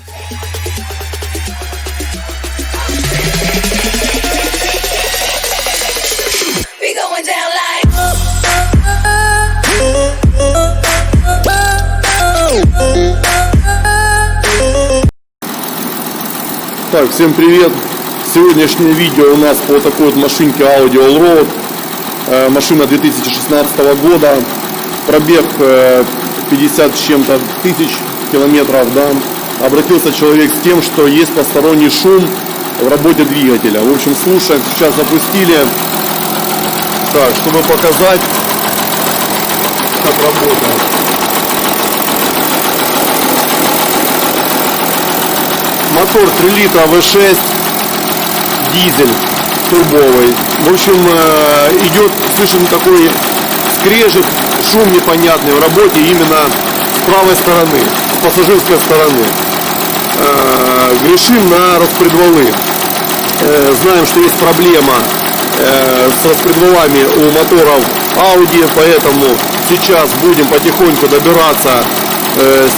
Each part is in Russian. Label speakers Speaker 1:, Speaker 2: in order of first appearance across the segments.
Speaker 1: Так, всем привет! Сегодняшнее видео у нас по такой вот машинке Audi Allroad. Машина 2016 года, пробег 50 с чем-то тысяч километров, да. Обратился человек с тем, что есть посторонний шум в работе двигателя. В общем, слушаем, сейчас запустили. Так, чтобы показать, как работает. Мотор 3 литра V6, дизель турбовый. В общем, идет, слышен такой скрежет, шум непонятный в работе именно с правой стороны, с пассажирской стороны. Грешим на распредвалы. Знаем, что есть проблема с распредвалами у моторов Audi, поэтому сейчас будем потихоньку добираться,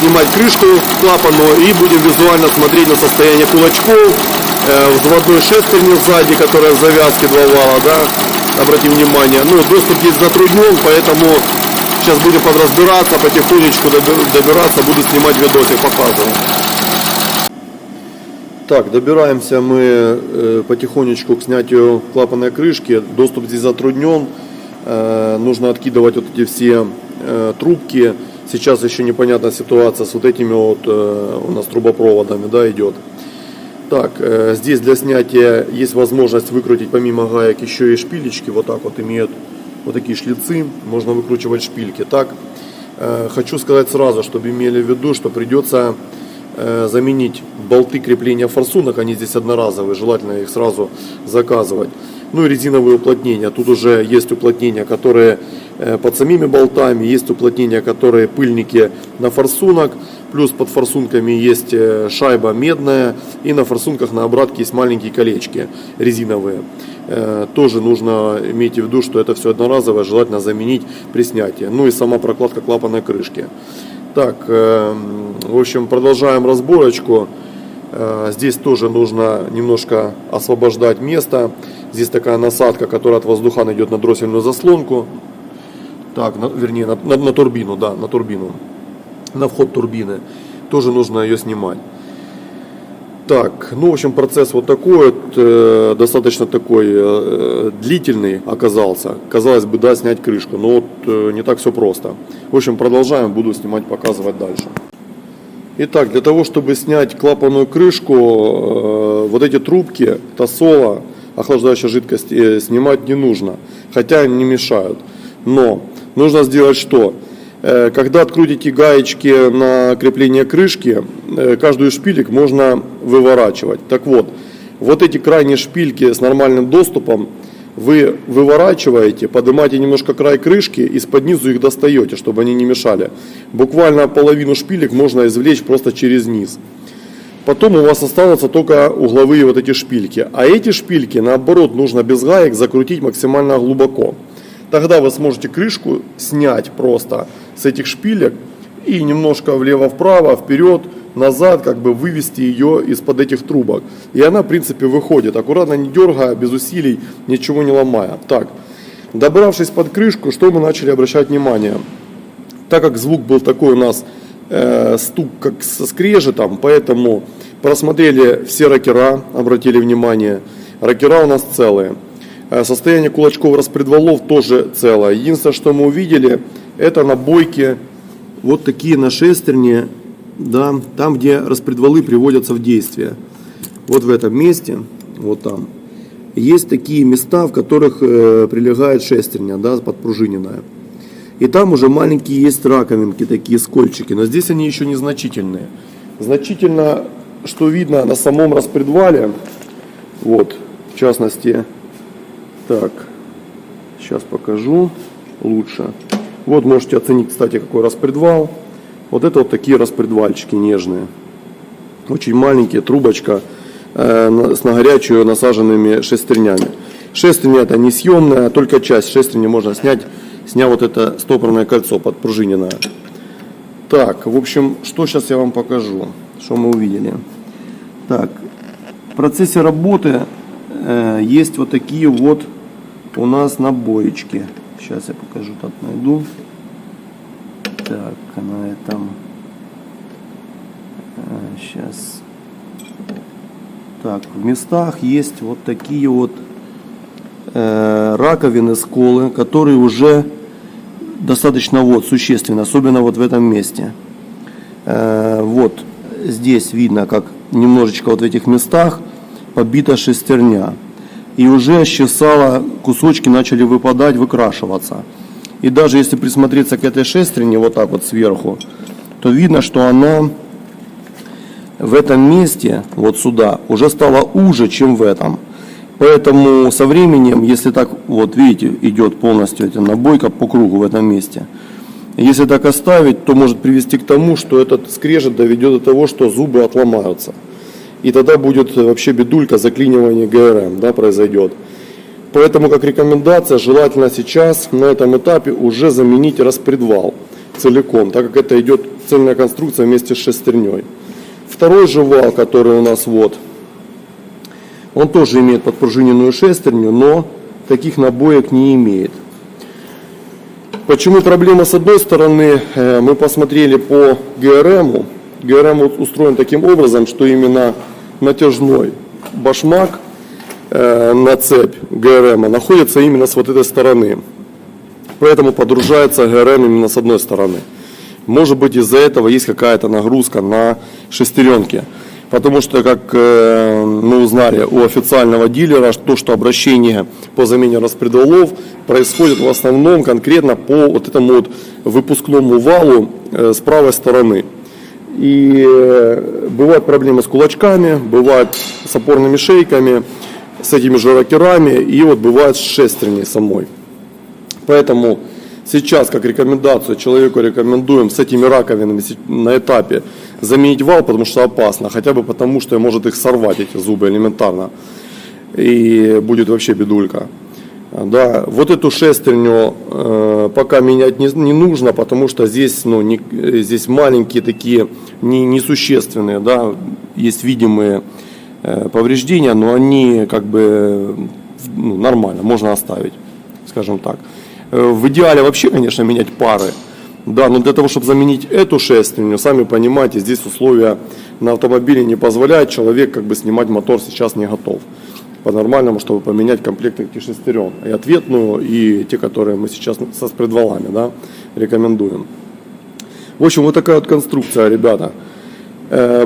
Speaker 1: снимать крышку клапану и будем визуально смотреть на состояние кулачков, взводной шестерни сзади, которая в завязке 2 вала, да, обратим внимание. Ну, доступ здесь затруднен, поэтому сейчас будем подразбираться, потихонечку добираться, буду снимать видосик, показываю. Так, добираемся мы потихонечку к снятию клапанной крышки. Доступ здесь затруднен, нужно откидывать вот эти все трубки. Сейчас еще непонятная ситуация с вот этими вот у нас трубопроводами, да, идет. Так, здесь для снятия есть возможность выкрутить помимо гаек еще и шпилечки. Вот так вот имеют вот такие шлицы, можно выкручивать шпильки. Так, хочу сказать сразу, чтобы имели в виду, что придется заменить болты крепления форсунок. Они здесь одноразовые, желательно их сразу заказывать. Ну и резиновые уплотнения. Тут уже есть уплотнения, которые под самими болтами, есть уплотнения, которые пыльники на форсунок, плюс под форсунками есть шайба медная, и на форсунках на обратке есть маленькие колечки резиновые. Тоже нужно иметь в виду, что это все одноразовое, желательно заменить при снятии. Ну и сама прокладка клапанной крышки. Так, в общем, продолжаем разборочку. Здесь тоже нужно немножко освобождать место. Здесь такая насадка, которая от воздуха идет на дроссельную заслонку. Так, вернее, на турбину, да, на турбину. На вход турбины. Тоже нужно ее снимать. Так, ну, в общем, процесс вот такой вот, достаточно такой длительный оказался. Казалось бы, да, снять крышку, но вот не так все просто. В общем, продолжаем, буду снимать, показывать дальше. Итак, для того, чтобы снять клапанную крышку, вот эти трубки, тосола, охлаждающей жидкости снимать не нужно, хотя они не мешают. Но нужно сделать что? Когда открутите гаечки на крепление крышки, каждую шпилек можно выворачивать. Так вот, вот эти крайние шпильки с нормальным доступом вы выворачиваете, поднимаете немножко край крышки и с-под низу их достаете, чтобы они не мешали. Буквально половину шпилек можно извлечь просто через низ. Потом у вас останутся только угловые вот эти шпильки. А эти шпильки, наоборот, нужно без гаек закрутить максимально глубоко. Тогда вы сможете крышку снять просто с этих шпилек и немножко влево-вправо, вперед, назад, как бы вывести ее из-под этих трубок. И она, в принципе, выходит. Аккуратно, не дергая, без усилий, ничего не ломая. Так, добравшись под крышку, что мы начали обращать внимание? Так как звук был такой у нас, стук как со скрежетом, поэтому просмотрели все рокера, обратили внимание. Рокера у нас целые. Состояние кулачков распредвалов тоже целое. Единственное, что мы увидели, это на бойке вот такие на шестерне, да, там, где распредвалы приводятся в действие. Вот в этом месте, вот там, есть такие места, в которых прилегает шестерня, да, подпружиненная. И там уже маленькие есть раковинки, такие скольчики, но здесь они еще незначительные. Значительно, что видно на самом распредвале, вот, в частности. Так, сейчас покажу лучше. Вот можете оценить, кстати, какой распредвал. Вот это вот такие распредвальчики нежные. Очень маленькие, трубочка с на горячую насаженными шестернями. Шестерня это несъемная, только часть шестерни можно снять, сняв вот это стопорное кольцо подпружиненное. Так, в общем, что сейчас я вам покажу. что мы увидели. Так, в процессе работы есть вот такие вот у нас набоечки. Сейчас я покажу, так найду. Так, на этом. Сейчас. Так, в местах есть вот такие вот раковины, сколы, которые уже достаточно вот существенны, особенно вот в этом месте. Вот здесь видно, как немножечко вот в этих местах побита шестерня. И уже счесала, кусочки начали выпадать, выкрашиваться. И даже если присмотреться к этой шестерне вот так вот сверху, то видно, что она в этом месте, вот сюда, уже стала уже, чем в этом. Поэтому со временем, если так, вот видите, идет полностью эта набойка по кругу в этом месте. Если так оставить, то может привести к тому, что этот скрежет доведет до того, что зубы отломаются. И тогда будет вообще бедулька, заклинивание ГРМ, да, произойдет. Поэтому, как рекомендация, желательно сейчас на этом этапе уже заменить распредвал целиком, так как это идет цельная конструкция вместе с шестерней. Второй же вал, который у нас вот, он тоже имеет подпружиненную шестерню, но таких набоек не имеет. Почему проблема с одной стороны? Мы посмотрели по ГРМу. ГРМ устроен таким образом, что именно натяжной башмак на цепь ГРМ находится именно с вот этой стороны. Поэтому подружается ГРМ именно с одной стороны. Может быть, из-за этого есть какая-то нагрузка на шестеренки. Потому что, как мы узнали у официального дилера, то, что обращение по замене распредвалов происходит в основном конкретно по вот этому вот выпускному валу с правой стороны. И бывают проблемы с кулачками, бывают с опорными шейками, с этими же рокерами и вот бывает с шестерней самой. Поэтому сейчас, как рекомендацию, человеку рекомендуем с этими раковинами на этапе заменить вал, потому что опасно, хотя бы потому, что может их сорвать, эти зубы, элементарно. И будет вообще бедулька. Да, вот эту шестерню пока менять не нужно, потому что здесь, здесь маленькие такие, несущественные, да, есть видимые повреждения, но они как бы нормально, можно оставить, скажем так. В идеале вообще, конечно, менять пары. Да, но для того, чтобы заменить эту шестерню, сами понимаете, здесь условия на автомобиле не позволяют, человек как бы снимать мотор сейчас не готов. По-нормальному, чтобы поменять комплект этих шестерен. И ответную, и те, которые мы сейчас со спредвалами, да, рекомендуем. В общем, вот такая вот конструкция, ребята.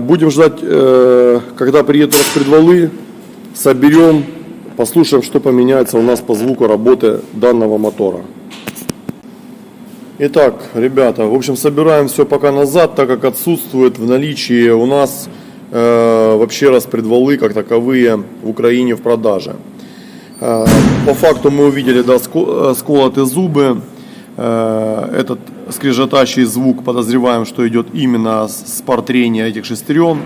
Speaker 1: Будем ждать, когда приедут распредвалы, соберем, послушаем, что поменяется у нас по звуку работы данного мотора. Итак, ребята, в общем, собираем все пока назад, так как отсутствует в наличии у нас вообще распредвалы как таковые в Украине в продаже. По факту мы увидели, да, сколотые зубы. Этот скрежетащий звук подозреваем, что идет именно с пар трения этих шестерен.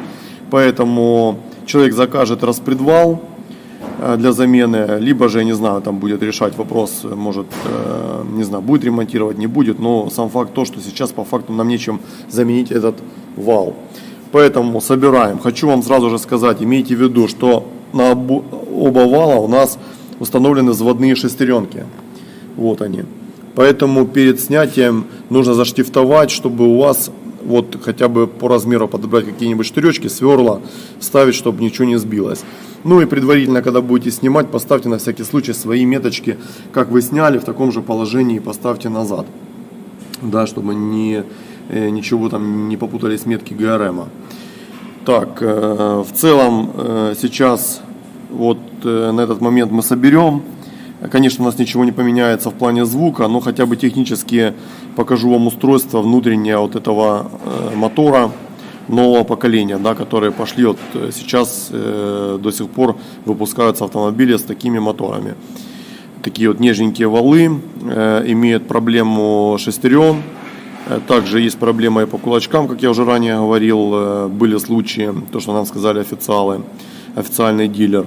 Speaker 1: Поэтому человек закажет распредвал для замены, либо же, я не знаю, там будет решать вопрос, может, не знаю, будет ремонтировать, не будет, но сам факт то, что сейчас по факту нам нечем заменить этот вал. Поэтому собираем. Хочу вам сразу же сказать, имейте в виду, что на оба вала у нас установлены взводные шестеренки. Вот они. Поэтому перед снятием нужно заштифтовать, чтобы у вас вот хотя бы по размеру подобрать какие-нибудь штыречки, сверла, ставить, чтобы ничего не сбилось. Ну и предварительно, когда будете снимать, поставьте на всякий случай свои меточки, как вы сняли, в таком же положении поставьте назад. Да, чтобы ничего там не попутались метки ГРМ. Так, в целом сейчас вот на этот момент мы соберем. Конечно, у нас ничего не поменяется в плане звука, но хотя бы технически покажу вам устройство внутреннее вот этого мотора нового поколения, да, которые пошли вот сейчас до сих пор выпускаются автомобили с такими моторами. Такие вот нежненькие валы, имеют проблему шестерен. Также есть проблема и по кулачкам, как я уже ранее говорил, были случаи, то, что нам сказали официальный дилер.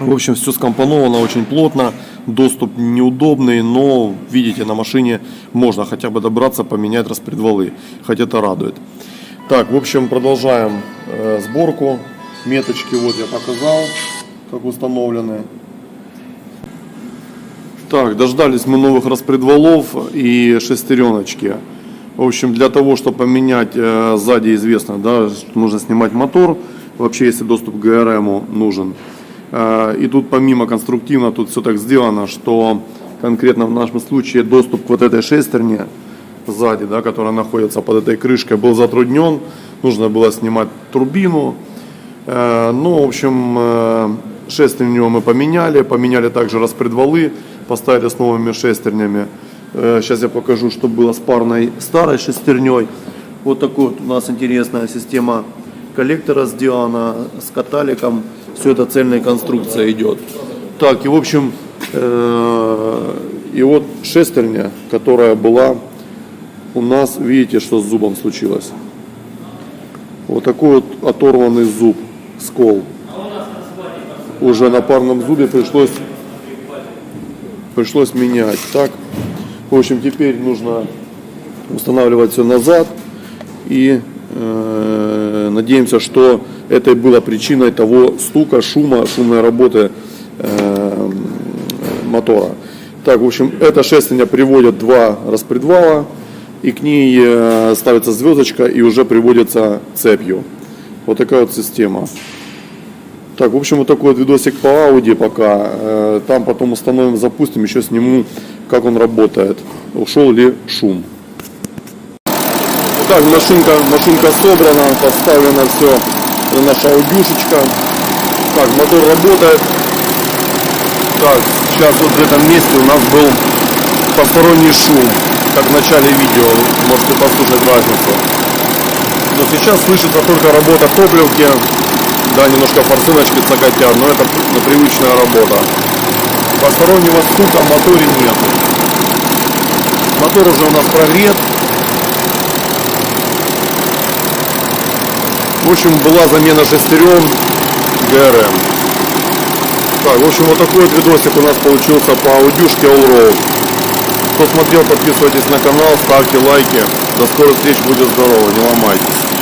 Speaker 1: В общем, все скомпоновано очень плотно, доступ неудобный, но, видите, на машине можно хотя бы добраться, поменять распредвалы, хоть это радует. Так, в общем, продолжаем сборку. Меточки вот я показал, как установлены. Так, дождались мы новых распредвалов и шестереночки. В общем, для того, чтобы поменять сзади, известно, да, нужно снимать мотор. Вообще, если доступ к ГРМ нужен. И тут помимо конструктивно, тут все так сделано, что конкретно в нашем случае доступ к вот этой шестерне сзади, да, которая находится под этой крышкой, был затруднен. Нужно было снимать турбину. Ну, в общем, шестерню мы поменяли также распредвалы, поставили с новыми шестернями. Сейчас я покажу, что было с парной старой шестерней. Вот такой вот у нас интересная система коллектора сделана с каталиком. Все это цельная конструкция идет. Так, и в общем, и вот шестерня, которая была у нас, видите, что с зубом случилось. Вот такой вот оторванный зуб, скол. Уже на парном зубе пришлось менять. Так, в общем, теперь нужно устанавливать все назад. И надеемся, что это и было причиной того стука, шумной работы мотора. Так, в общем, эта шестерня приводит два распредвала, и к ней ставится звездочка и уже приводится цепью. Вот такая вот система. Так, в общем, вот такой вот видосик по Audi пока. Там потом установим, запустим, еще сниму, как он работает. Ушел ли шум. Так, машинка собрана, поставлена все, наша аудюшечка. Так, мотор работает. Так, сейчас вот в этом месте у нас был посторонний шум, как в начале видео, можете послушать разницу. Но сейчас слышится только работа топливки, да, немножко форсуночки цокотят, но это привычная работа. Постороннего стука в моторе нет. Мотор уже у нас прогрет. В общем, была замена шестерен ГРМ. Так, в общем, вот такой вот видосик у нас получился по аудюшке Allroad. Кто смотрел, подписывайтесь на канал, ставьте лайки. До скорых встреч, будьте здоровы, не ломайтесь.